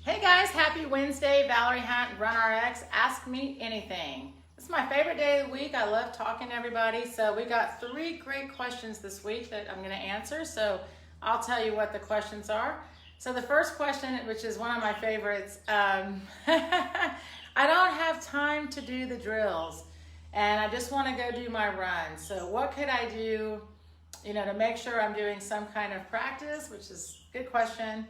Hey guys, happy Wednesday. Valerie Hunt, RunRx, Ask Me Anything. This is my favorite day of the week. I love talking to everybody. So we got 3 great questions this week that I'm going to answer. So I'll tell you what the questions are. So the first question, which is one of my favorites, I don't have time to do the drills and I just want to go do my run. So what could I do, to make sure I'm doing some kind of practice, which is a good question.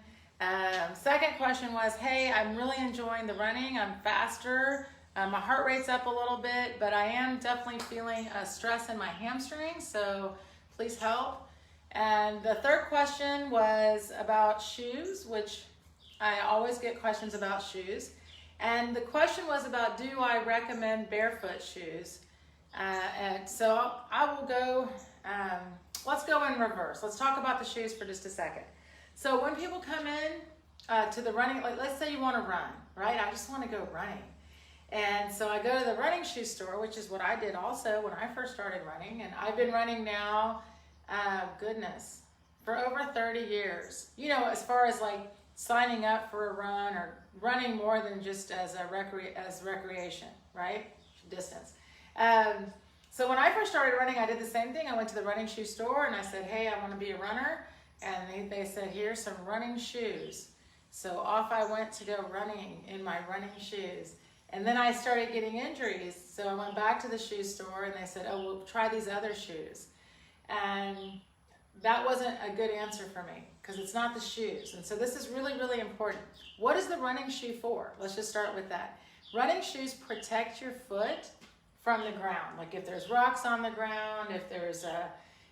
Second question was, hey, I'm really enjoying the running. I'm faster. My heart rate's up a little bit, but I am definitely feeling stress in my hamstrings, so please help. And the third question was about shoes, which I always get questions about shoes. And the question was about, do I recommend barefoot shoes? And so I will go, let's go in reverse. Let's talk about the shoes for just a second. So when people come in to the running, like let's say you want to run, right? I just want to go running. And so I go to the running shoe store, which is what I did also when I first started running. And I've been running now, for over 30 years. As far as like signing up for a run or running more than just as recreation, right? Distance. So when I first started running, I did the same thing. I went to the running shoe store and I said, hey, I want to be a runner. And they said, here's some running shoes. So off I went to go running in my running shoes. And then I started getting injuries. So I went back to the shoe store and they said, oh, well, try these other shoes. And that wasn't a good answer for me because it's not the shoes. And so this is really, really important. What is the running shoe for? Let's just start with that. Running shoes protect your foot from the ground. Like if there's rocks on the ground, if there's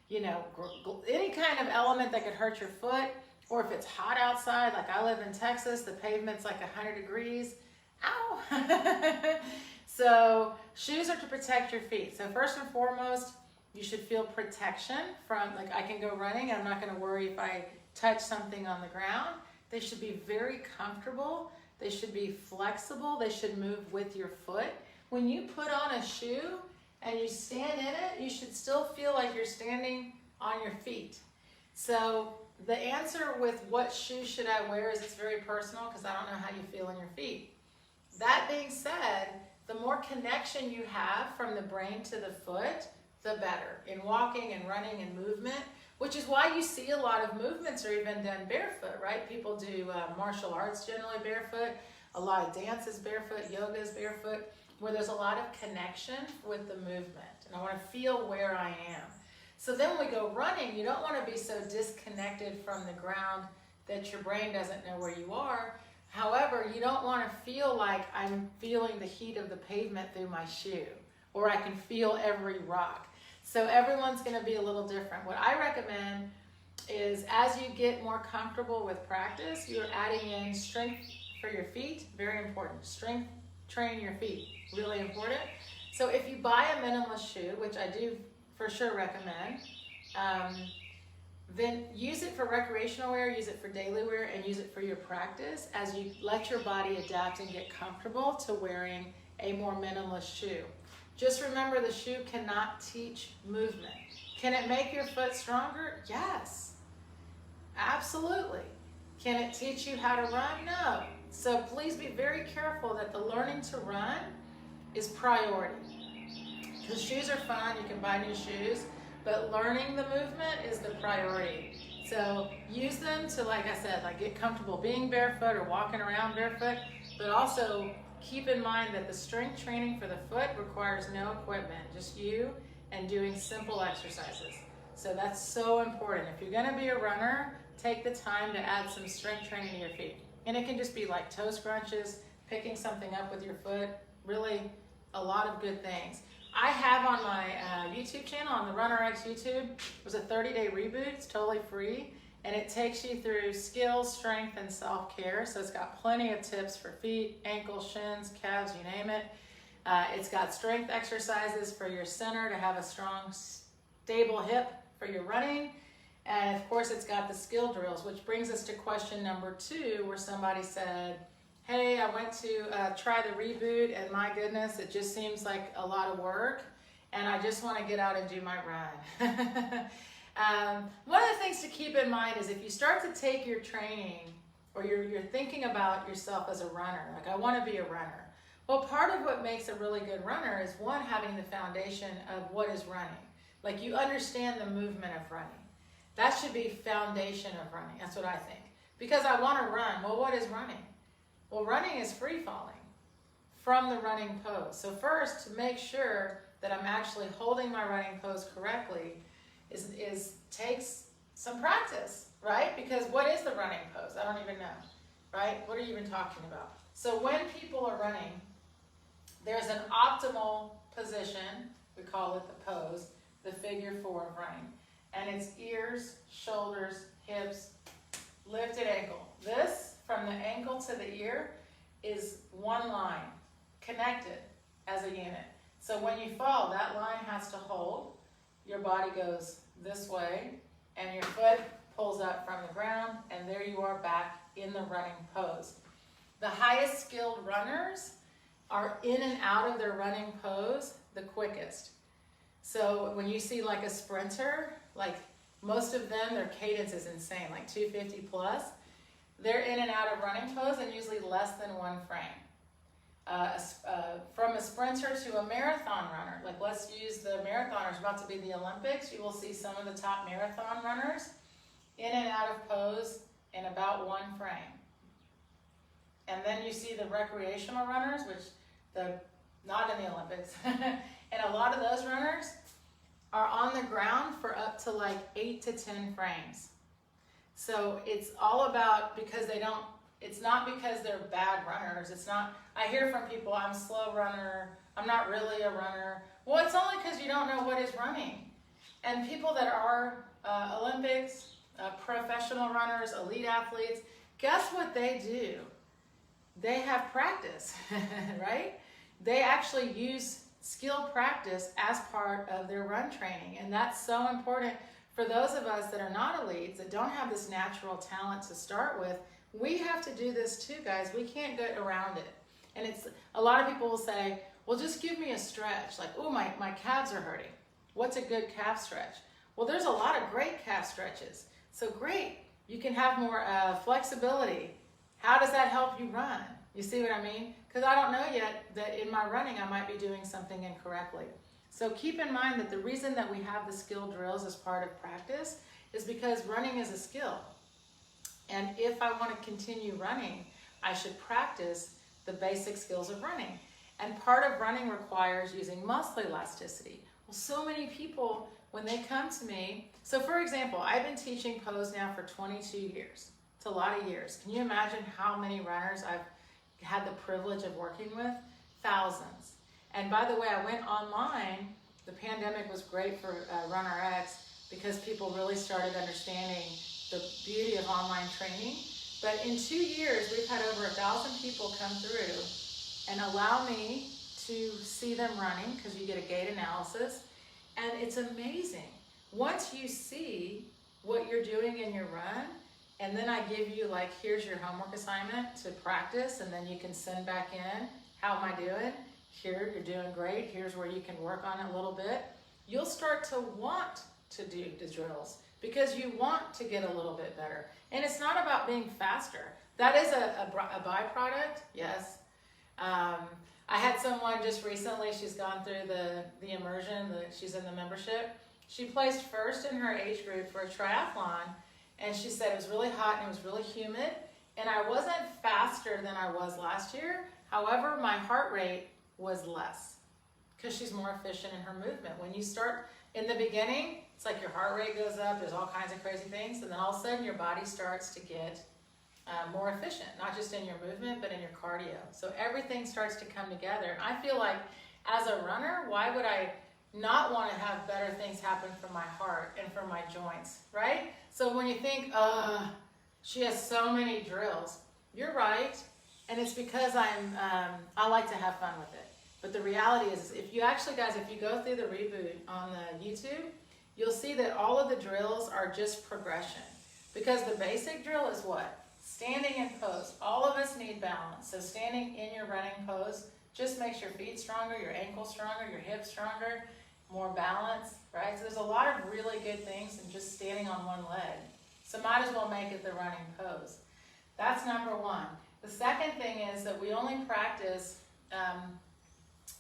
any kind of element that could hurt your foot, or if it's hot outside, like I live in Texas, the pavement's like 100 degrees. Ow! So shoes are to protect your feet. So first and foremost, you should feel protection from, like I can go running, I'm not gonna worry if I touch something on the ground. They should be very comfortable. They should be flexible. They should move with your foot. When you put on a shoe, and you stand in it, you should still feel like you're standing on your feet. So the answer with what shoes should I wear is it's very personal because I don't know how you feel in your feet. That being said, the more connection you have from the brain to the foot, the better in walking and running and movement, which is why you see a lot of movements are even done barefoot, right? People do martial arts generally barefoot, a lot of dance is barefoot, yoga is barefoot, where there's a lot of connection with the movement. And I want to feel where I am. So then when we go running, you don't want to be so disconnected from the ground that your brain doesn't know where you are. However, you don't want to feel like I'm feeling the heat of the pavement through my shoe, or I can feel every rock. So everyone's going to be a little different. What I recommend is as you get more comfortable with practice, you're adding in strength for your feet, very important. Strength, train your feet, really important. So if you buy a minimalist shoe, which I do for sure recommend, then use it for recreational wear, use it for daily wear, and use it for your practice as you let your body adapt and get comfortable to wearing a more minimalist shoe. Just remember the shoe cannot teach movement. Can it make your foot stronger? Yes, absolutely. Can it teach you how to run? No. So please be very careful that the learning to run is priority. The shoes are fun, you can buy new shoes, but learning the movement is the priority. So use them to, like I said, like get comfortable being barefoot or walking around barefoot, but also keep in mind that the strength training for the foot requires no equipment, just you and doing simple exercises. So that's so important. If you're gonna be a runner, take the time to add some strength training to your feet. And it can just be like toe scrunches, picking something up with your foot, really a lot of good things. I have on my YouTube channel, on the RunRx YouTube, it was a 30-day reboot, it's totally free, and it takes you through skills, strength, and self-care. So it's got plenty of tips for feet, ankles, shins, calves, you name it. It's got strength exercises for your center to have a strong, stable hip for your running. And of course, it's got the skill drills, which brings us to question number 2, where somebody said, hey, I went to try the reboot, and my goodness, it just seems like a lot of work, and I just want to get out and do my run. One of the things to keep in mind is if you start to take your training or you're thinking about yourself as a runner, like I want to be a runner. Well, part of what makes a really good runner is one, having the foundation of what is running. Like you understand the movement of running. That should be foundation of running. That's what I think. Because I want to run. Well, what is running? Well, running is free falling from the running pose. So first, to make sure that I'm actually holding my running pose correctly takes some practice, right? Because what is the running pose? I don't even know, right? What are you even talking about? So when people are running, there's an optimal position, we call it the pose, the figure 4 of running. And it's ears, shoulders, hips, lifted ankle. This, from the ankle to the ear, is one line, connected as a unit. So when you fall, that line has to hold. Your body goes this way, and your foot pulls up from the ground, and there you are back in the running pose. The highest skilled runners are in and out of their running pose the quickest. So when you see like a sprinter, like most of them, their cadence is insane, like 250 plus. They're in and out of running pose in usually less than 1 frame. From a sprinter to a marathon runner, like let's use the marathoners about to be the Olympics, you will see some of the top marathon runners in and out of pose in about 1 frame. And then you see the recreational runners, which not in the Olympics, and a lot of those runners are on the ground for up to like 8 to 10 frames. So it's all about, it's not because they're bad runners. It's not, I hear from people, I'm a slow runner, I'm not really a runner. Well, it's only because you don't know what is running. And people that are Olympics, professional runners, elite athletes, guess what they do? They have practice, right? They actually use skill practice as part of their run training. And that's so important for those of us that are not elites, that don't have this natural talent to start with. We have to do this too, guys. We can't get around it. And it's, a lot of people will say, well, just give me a stretch. Like, oh, my calves are hurting. What's a good calf stretch? Well, there's a lot of great calf stretches. So great, you can have more flexibility. How does that help you run? You see what I mean? Because I don't know yet that in my running, I might be doing something incorrectly. So keep in mind that the reason that we have the skill drills as part of practice is because running is a skill. And if I want to continue running, I should practice the basic skills of running. And part of running requires using muscle elasticity. Well, so many people, when they come to me, so for example, I've been teaching pose now for 22 years. It's a lot of years. Can you imagine how many runners I've had the privilege of working with? Thousands. And by the way, I went online. The pandemic was great for RunRx because people really started understanding the beauty of online training. But in 2 years, we've had over 1,000 people come through and allow me to see them running, because you get a gait analysis. And it's amazing. Once you see what you're doing in your run, and then I give you like, here's your homework assignment to practice, and then you can send back in, how am I doing? Here, you're doing great. Here's where you can work on it a little bit. You'll start to want to do the drills because you want to get a little bit better. And it's not about being faster. That is a byproduct, yes. I had someone just recently, she's gone through the immersion, she's in the membership. She placed first in her age group for a triathlon, and she said it was really hot and it was really humid, and I wasn't faster than I was last year. However, my heart rate was less because she's more efficient in her movement. When you start in the beginning, it's like your heart rate goes up, there's all kinds of crazy things, and then all of a sudden your body starts to get more efficient, not just in your movement, but in your cardio. So everything starts to come together. And I feel like as a runner, why would I not want to have better things happen for my heart and for my joints, right? So when you think, she has so many drills, you're right. And it's because I like to have fun with it. But the reality is, if you actually, guys, if you go through the reboot on the YouTube, you'll see that all of the drills are just progression. Because the basic drill is what? Standing in pose. All of us need balance. So standing in your running pose just makes your feet stronger, your ankles stronger, your hips stronger, more balance, right? So there's a lot of really good things in just standing on one leg. So might as well make it the running pose. That's number one. The second thing is that we only practice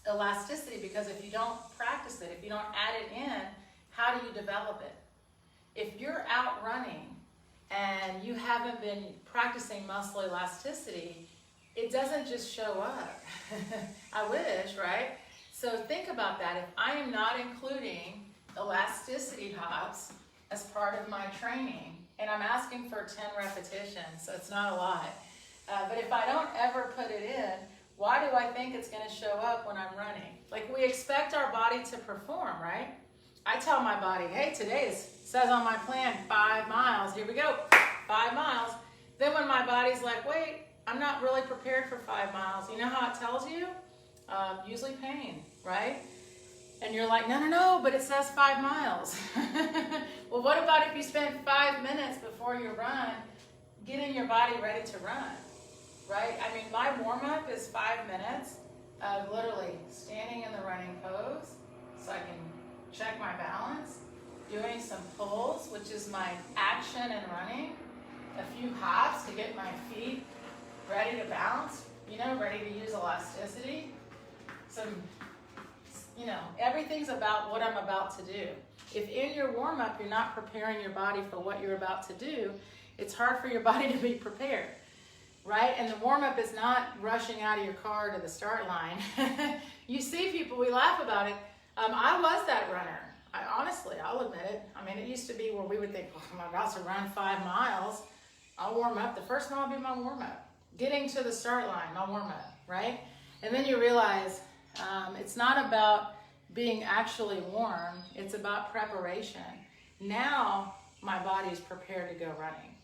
elasticity because if you don't practice it, if you don't add it in, how do you develop it? If you're out running and you haven't been practicing muscle elasticity, it doesn't just show up. I wish, right? So think about that. If I am not including elasticity hops as part of my training, and I'm asking for 10 repetitions, so it's not a lot. But if I don't ever put it in, why do I think it's going to show up when I'm running? Like, we expect our body to perform, right? I tell my body, hey, today says on my plan 5 miles. Here we go, 5 miles. Then when my body's like, wait, I'm not really prepared for 5 miles. You know how it tells you? Usually pain, right? And you're like, no, but it says 5 miles. Well, what about if you spend 5 minutes before you run getting your body ready to run, right? I mean, my warm-up is 5 minutes of literally standing in the running pose so I can check my balance, doing some pulls, which is my action and running, a few hops to get my feet ready to bounce, ready to use elasticity. Some, everything's about what I'm about to do. If in your warm-up you're not preparing your body for what you're about to do, it's hard for your body to be prepared, right? And the warm-up is not rushing out of your car to the start line. You see people, we laugh about it. I was that runner. I'll admit it. I mean, it used to be where we would think, oh, I'm about to run 5 miles. I'll warm up. The first mile will be my warm-up. Getting to the start line, I'll warm up, right? And then you realize it's not about being actually warm. It's about preparation. Now my body's prepared to go running.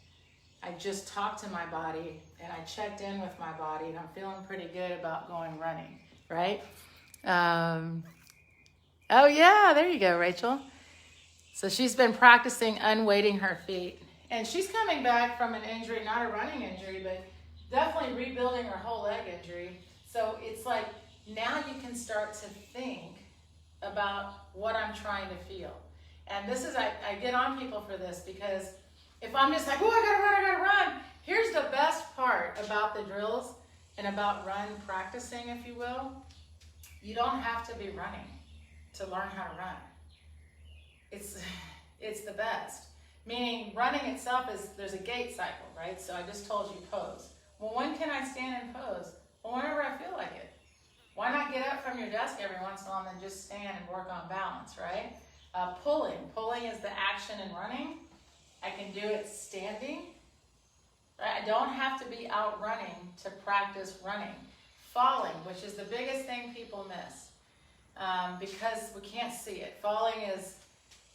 I just talked to my body and I checked in with my body and I'm feeling pretty good about going running, right? Oh yeah, there you go, Rachel. So she's been practicing unweighting her feet. And she's coming back from an injury, not a running injury, but definitely rebuilding her whole leg injury. So it's like, now you can start to think about what I'm trying to feel. And this is, I get on people for this because if I'm just like, oh, I gotta run. Here's the best part about the drills and about run practicing, if you will. You don't have to be running to learn how to run. It's the best. Meaning running itself there's a gait cycle, right? So I just told you pose. Well, when can I stand and pose? Well, whenever I feel like it. Why not get up from your desk every once in a while and then just stand and work on balance, right? Pulling. Pulling is the action in running. I can do it standing. Right? I don't have to be out running to practice running. Falling, which is the biggest thing people miss because we can't see it. Falling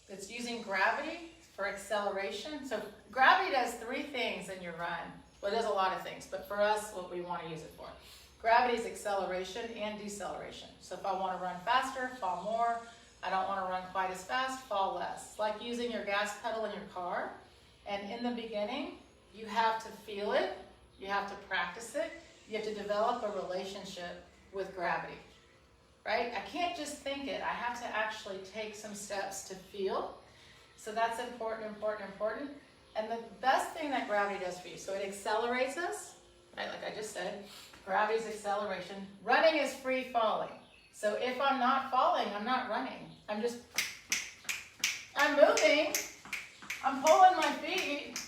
it's using gravity for acceleration. So gravity does 3 things in your run. Well, it does a lot of things, but for us, what we want to use it for. Gravity is acceleration and deceleration. So if I want to run faster, fall more. I don't want to run quite as fast, fall less. It's like using your gas pedal in your car. And in the beginning, you have to feel it. You have to practice it. You have to develop a relationship with gravity, right? I can't just think it. I have to actually take some steps to feel. So that's important. And the best thing that gravity does for you, so it accelerates us, right? Like I just said, gravity's acceleration. Running is free falling. So if I'm not falling, I'm not running. I'm moving. I'm pulling my feet.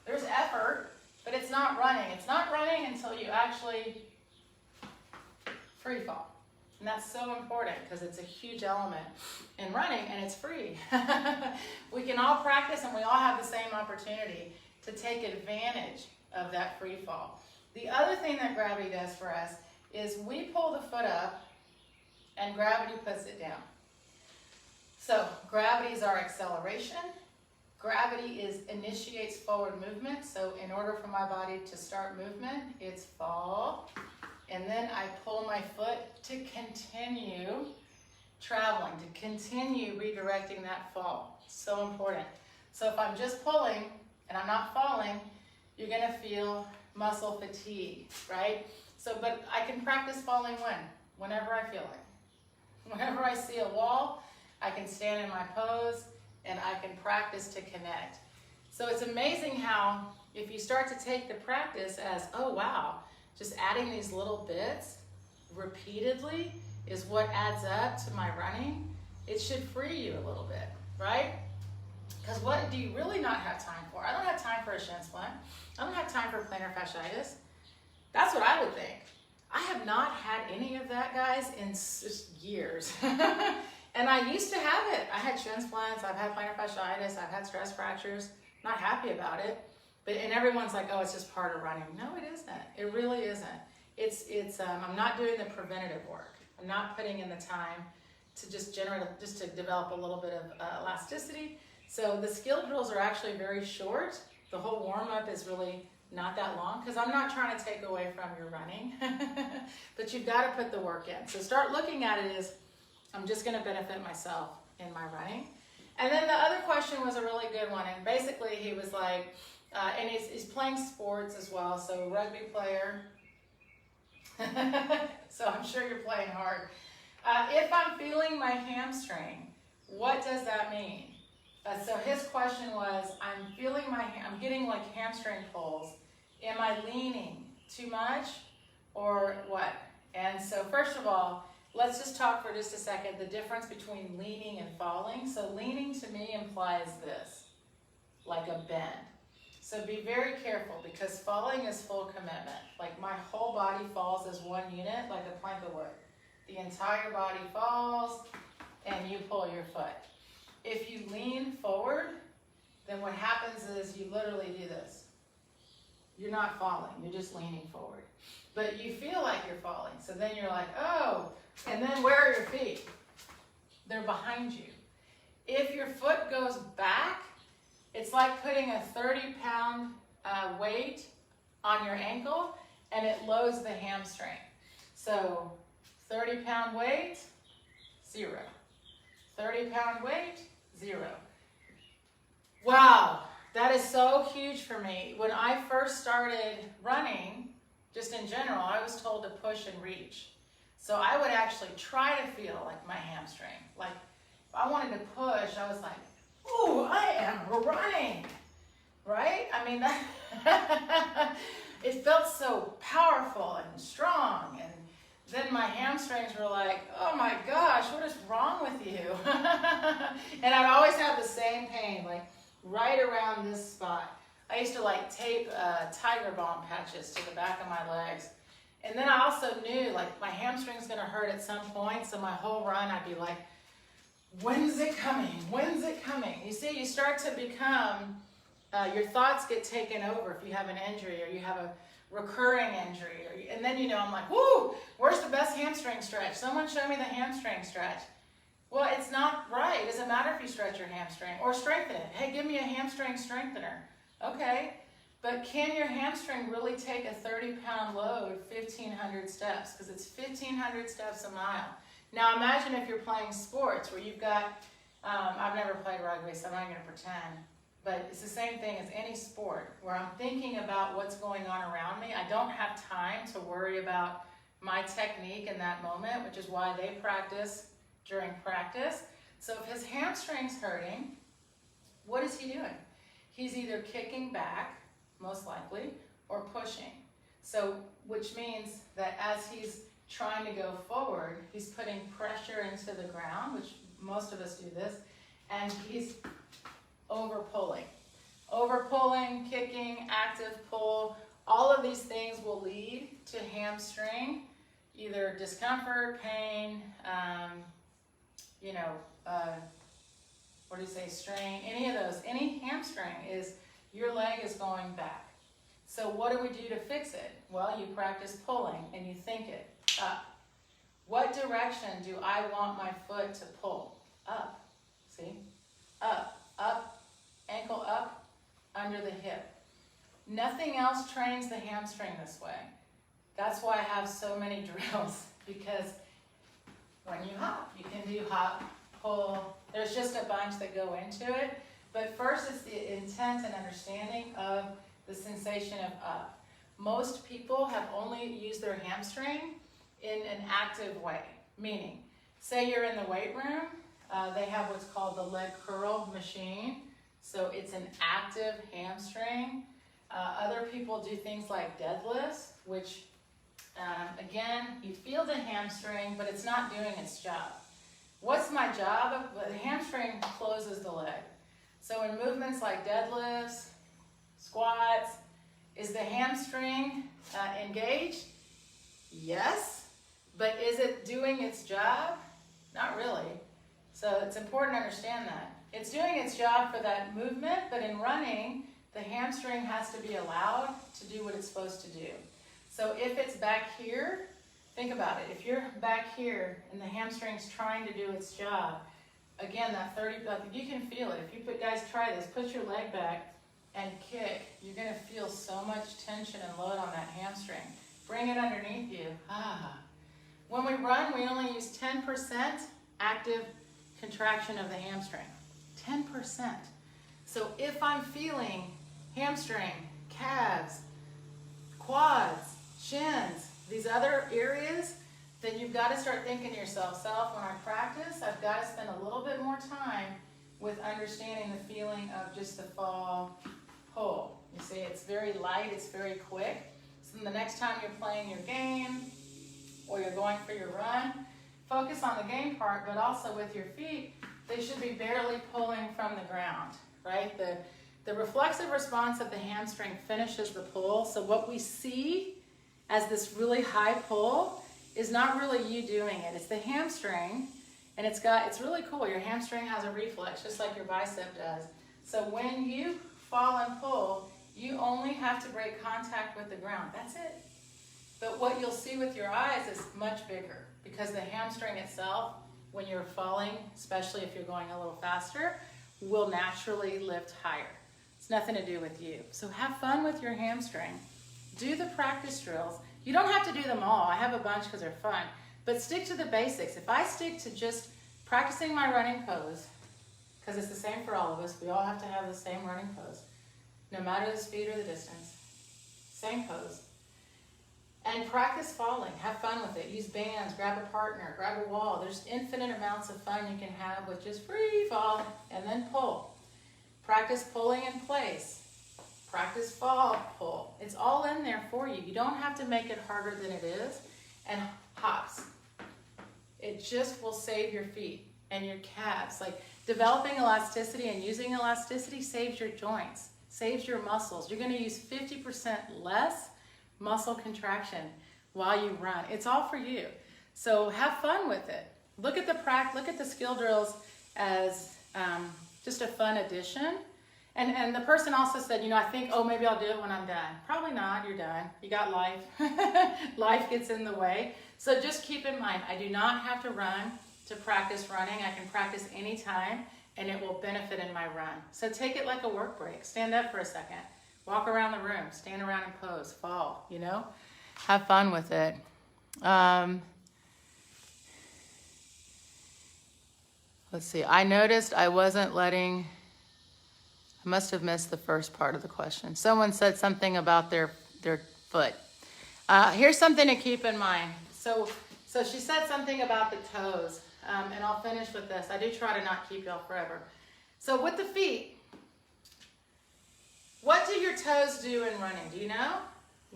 There's effort, but it's not running. It's not running until you actually free fall. And that's so important because it's a huge element in running and it's free. We can all practice and we all have the same opportunity to take advantage of that free fall. The other thing that gravity does for us is we pull the foot up and gravity puts it down. So gravity is our acceleration. Gravity initiates forward movement. So in order for my body to start movement, it's fall. And then I pull my foot to continue traveling, to continue redirecting that fall. So important. So if I'm just pulling and I'm not falling, you're going to feel muscle fatigue, right? So, but I can practice falling whenever I feel like. Whenever I see a wall, I can stand in my pose and I can practice to connect. So it's amazing how if you start to take the practice as, oh wow, just adding these little bits repeatedly is what adds up to my running, it should free you a little bit, right? Because what do you really not have time for? I don't have time for a shin splint. I don't have time for plantar fasciitis. That's what I would think. I have not had any of that, guys, in years. And I used to have it. I had shin splints, I've had plantar fasciitis, I've had stress fractures. Not happy about it. And everyone's like, oh, it's just part of running. No, it isn't. It really isn't. I'm not doing the preventative work. I'm not putting in the time to just to develop a little bit of elasticity. So the skill drills are actually very short. The whole warm-up is really not that long because I'm not trying to take away from your running. But you've got to put the work in. So start looking at it as, I'm just going to benefit myself in my running. And then the other question was a really good one. And basically he was like, and he's playing sports as well, so rugby player. So I'm sure you're playing hard. If I'm feeling my hamstring, what does that mean? So his question was, I'm getting like hamstring pulls. Am I leaning too much or what? And so first of all, let's just talk for just a second, the difference between leaning and falling. So leaning to me implies this, like a bend. So be very careful because falling is full commitment. Like my whole body falls as one unit, like a plank of wood. The entire body falls and you pull your foot. If you lean forward, then what happens is you literally do this. You're not falling, you're just leaning forward. But you feel like you're falling. So then you're like, oh, and then where are your feet? They're behind you. If your foot goes back, it's like putting a 30-pound weight on your ankle and it loads the hamstring. So 30-pound weight, 0. 30-pound weight, 0. Wow, that is so huge for me. When I first started running, just in general, I was told to push and reach. So I would actually try to feel like my hamstring. Like if I wanted to push, I was like, ooh, I am running, right? I mean, it felt so powerful and strong. And then my hamstrings were like, oh my gosh, what is wrong with you? And I'd always have the same pain, like right around this spot. I used to like tape tiger balm patches to the back of my legs. And then I also knew like my hamstring's gonna hurt at some point, so my whole run I'd be like, when's it coming? When's it coming? You see, you start to become, your thoughts get taken over if you have an injury or you have a recurring injury. And then, I'm like, whoo, where's the best hamstring stretch? Someone show me the hamstring stretch. Well, it's not right. It doesn't matter if you stretch your hamstring or strengthen it. Hey, give me a hamstring strengthener. Okay, but can your hamstring really take a 30-pound load, 1,500 steps? Because it's 1,500 steps a mile. Now imagine if you're playing sports where you've got, I've never played rugby, so I'm not going to pretend, but it's the same thing as any sport where I'm thinking about what's going on around me. I don't have time to worry about my technique in that moment, which is why they practice during practice. So if his hamstring's hurting, what is he doing? He's either kicking back, most likely, or pushing. So, which means that as he's trying to go forward, he's putting pressure into the ground, which most of us do this, and he's over pulling. Over pulling, kicking, active pull, all of these things will lead to hamstring, either discomfort, pain, strain, any of those. Any hamstring is your leg is going back. So what do we do to fix it? Well, you practice pulling and you think it up. What direction do I want my foot to pull? Up. See? Up, up, ankle up, under the hip. Nothing else trains the hamstring this way. That's why I have so many drills, because when you hop, you can do hop, pull. There's just a bunch that go into it. But first it's the intent and understanding of the sensation of up. Most people have only used their hamstring in an active way, meaning, say you're in the weight room, they have what's called the leg curl machine. So it's an active hamstring. Other people do things like deadlifts, which again, you feel the hamstring, but it's not doing its job. What's my job? The hamstring closes the leg. So in movements like deadlifts, squats, is the hamstring engaged? Yes. But is it doing its job? Not really. So it's important to understand that. It's doing its job for that movement, but in running, the hamstring has to be allowed to do what it's supposed to do. So if it's back here, think about it. If you're back here and the hamstring's trying to do its job, again, that 30, you can feel it. If you guys try this, put your leg back and kick, you're gonna feel so much tension and load on that hamstring. Bring it underneath you. When we run, we only use 10% active contraction of the hamstring. 10%. So if I'm feeling hamstring, calves, quads, shins, these other areas, then you've got to start thinking to yourself, when I practice, I've got to spend a little bit more time with understanding the feeling of just the fall, pull. You see, it's very light, it's very quick. So the next time you're playing your game or you're going for your run, focus on the game part, but also with your feet, they should be barely pulling from the ground, right? The reflexive response of the hamstring finishes the pull. So what we see as this really high pull is not really you doing it. It's the hamstring, and it's really cool. Your hamstring has a reflex, just like your bicep does. So when you fall and pull, you only have to break contact with the ground. That's it. But what you'll see with your eyes is much bigger, because the hamstring itself, when you're falling, especially if you're going a little faster, will naturally lift higher. It's nothing to do with you. So have fun with your hamstring. Do the practice drills. You don't have to do them all. I have a bunch because they're fun. But stick to the basics. If I stick to just practicing my running pose, because it's the same for all of us, we all have to have the same running pose, no matter the speed or the distance. Same pose. And practice falling. Have fun with it. Use bands, grab a partner, grab a wall. There's infinite amounts of fun you can have with just free fall and then pull. Practice pulling in place. Practice fall, pull. It's all in there for you. You don't have to make it harder than it is. And hops. It just will save your feet and your calves. Like developing elasticity and using elasticity saves your joints, saves your muscles. You're going to use 50% less muscle contraction while you run. It's all for you. So have fun with it. Look at the skill drills as just a fun addition. And the person also said, I think, maybe I'll do it when I'm done. Probably not, you're done. You got life. Life gets in the way. So just keep in mind, I do not have to run to practice running. I can practice anytime, and it will benefit in my run. So take it like a work break. Stand up for a second. Walk around the room. Stand around and pose. Fall, Have fun with it. Let's see. I noticed I wasn't letting... I must have missed the first part of the question. Someone said something about their foot. Here's something to keep in mind. So she said something about the toes, and I'll finish with this. I do try to not keep y'all forever. So with the feet, what do your toes do in running? Do you know?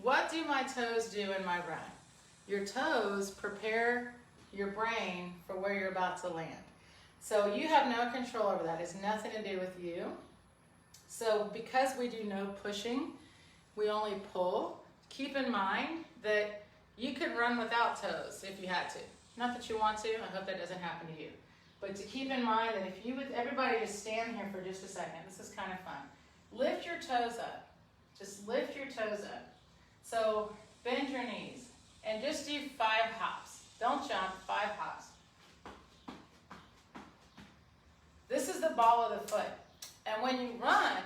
What do my toes do in my run? Your toes prepare your brain for where you're about to land. So you have no control over that. It's nothing to do with you. So because we do no pushing, we only pull. Keep in mind that you could run without toes if you had to. Not that you want to, I hope that doesn't happen to you. But to keep in mind that if you would, everybody just stand here for just a second. This is kind of fun. Lift your toes up. Just lift your toes up. So bend your knees and just do 5 hops. Don't jump, 5 hops. This is the ball of the foot. And when you run,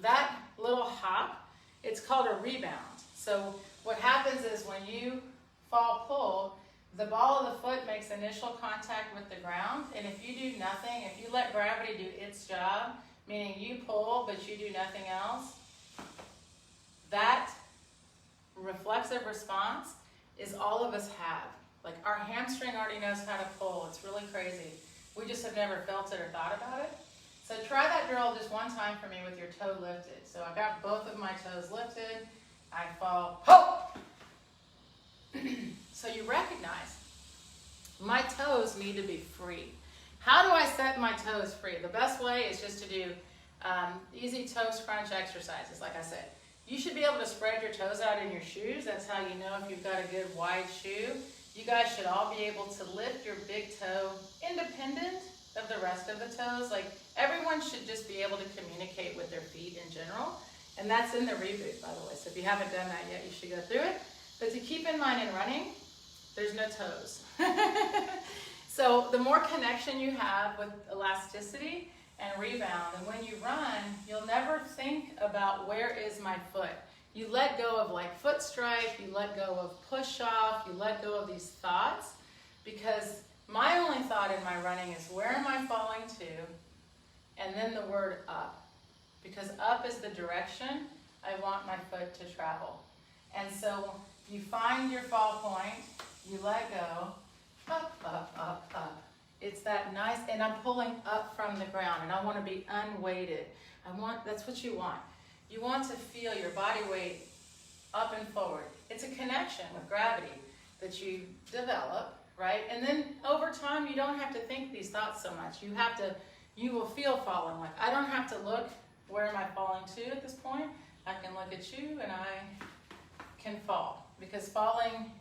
that little hop, it's called a rebound. So what happens is when you fall pull, the ball of the foot makes initial contact with the ground. And if you do nothing, if you let gravity do its job, meaning you pull but you do nothing else, that reflexive response is all of us have. Like our hamstring already knows how to pull. It's really crazy. We just have never felt it or thought about it. So try that drill just one time for me with your toe lifted. So I got both of my toes lifted. I fall, ho! So you recognize my toes need to be free. How do I set my toes free? The best way is just to do easy toe scrunch exercises, like I said. You should be able to spread your toes out in your shoes. That's how you know if you've got a good wide shoe. You guys should all be able to lift your big toe independent of the rest of the toes. Like, everyone should just be able to communicate with their feet in general. And that's in the reboot, by the way. So if you haven't done that yet, you should go through it. But to keep in mind in running, there's no toes. So the more connection you have with elasticity and rebound, and when you run, you'll never think about where is my foot. You let go of like foot strike, you let go of push off, you let go of these thoughts, because my only thought in my running is where am I falling to, and then the word up, because up is the direction I want my foot to travel. And so you find your fall point, you let go, up, up, up, up. It's that nice, and I'm pulling up from the ground, and I want to be unweighted. That's what you want. You want to feel your body weight up and forward. It's a connection with gravity that you develop, right? And then over time, you don't have to think these thoughts so much. You will feel falling. Like, I don't have to look, where am I falling to at this point? I can look at you and I can fall, because falling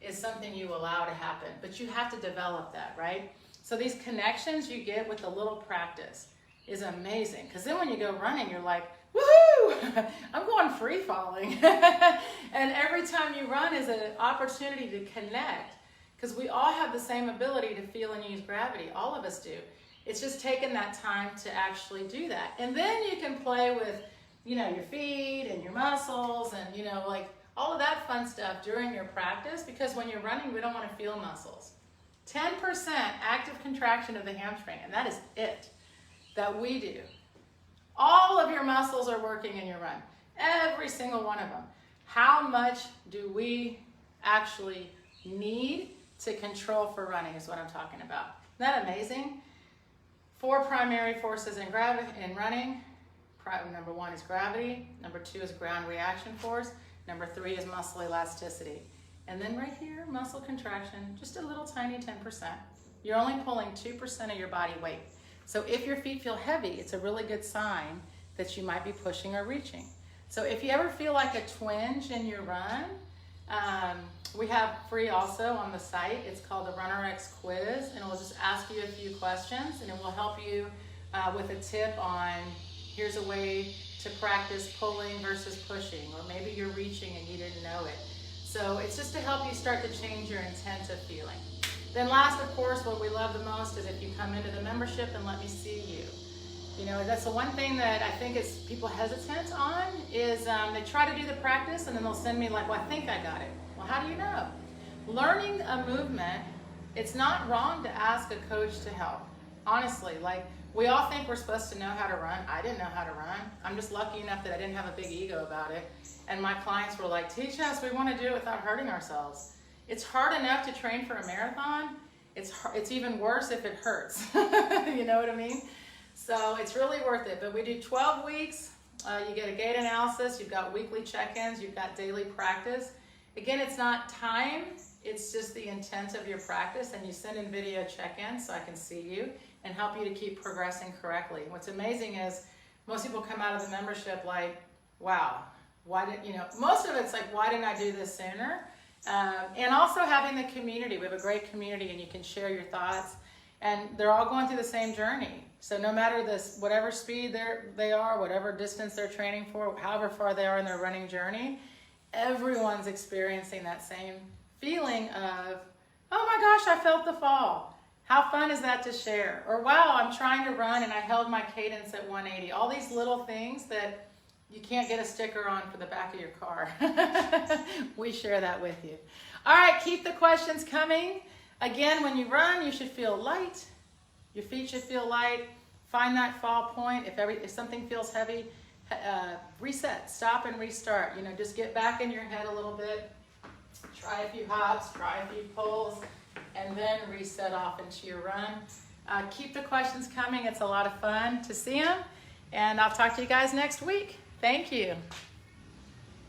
is something you allow to happen, but you have to develop that, right? So these connections you get with a little practice is amazing, because then when you go running, you're like, woohoo, I'm going free falling. And every time you run is an opportunity to connect, because we all have the same ability to feel and use gravity. All of us do. It's just taking that time to actually do that. And then you can play with, your feet and your muscles and, like, all of that fun stuff during your practice, because when you're running, we don't want to feel muscles. 10% active contraction of the hamstring, and that is it, that we do. All of your muscles are working in your run, every single one of them. How much do we actually need to control for running is what I'm talking about. Isn't that amazing? 4 primary forces in running. Number 1 is gravity. Number 2 is ground reaction force. Number 3 is muscle elasticity. And then right here, muscle contraction, just a little tiny 10%. You're only pulling 2% of your body weight. So if your feet feel heavy, it's a really good sign that you might be pushing or reaching. So if you ever feel like a twinge in your run, we have free also on the site. It's called the RunnerX Quiz, and it will just ask you a few questions, and it will help you with a tip on, here's a way to practice pulling versus pushing, or maybe you're reaching and you didn't know it. So it's just to help you start to change your intent of feeling. Then last, of course, what we love the most is if you come into the membership and let me see you. That's the one thing that I think is people hesitant on is they try to do the practice and then they'll send me like, well, I think I got it. Well, how do you know? Learning a movement, it's not wrong to ask a coach to help. Honestly, like, we all think we're supposed to know how to run. I didn't know how to run. I'm just lucky enough that I didn't have a big ego about it. And my clients were like, teach us, we want to do it without hurting ourselves. It's hard enough to train for a marathon. It's even worse if it hurts. You know what I mean? So it's really worth it. But we do 12 weeks. You get a gait analysis. You've got weekly check-ins. You've got daily practice. Again, it's not time. It's just the intent of your practice. And you send in video check-ins so I can see you and help you to keep progressing correctly. What's amazing is most people come out of the membership like, wow, most of it's like, why didn't I do this sooner? And also having the community. We have a great community and you can share your thoughts, and they're all going through the same journey. So no matter whatever speed they are, whatever distance they're training for, however far they are in their running journey, everyone's experiencing that same feeling of, oh my gosh, I felt the fall. How fun is that to share? Or wow, I'm trying to run and I held my cadence at 180. All these little things that you can't get a sticker on for the back of your car. We share that with you. All right, keep the questions coming. Again, when you run, you should feel light. Your feet should feel light. Find that fall point. If something feels heavy, reset, stop and restart. Just get back in your head a little bit. Try a few hops, try a few pulls, and then reset off into your run. Keep the questions coming. It's a lot of fun to see them. And I'll talk to you guys next week. Thank you.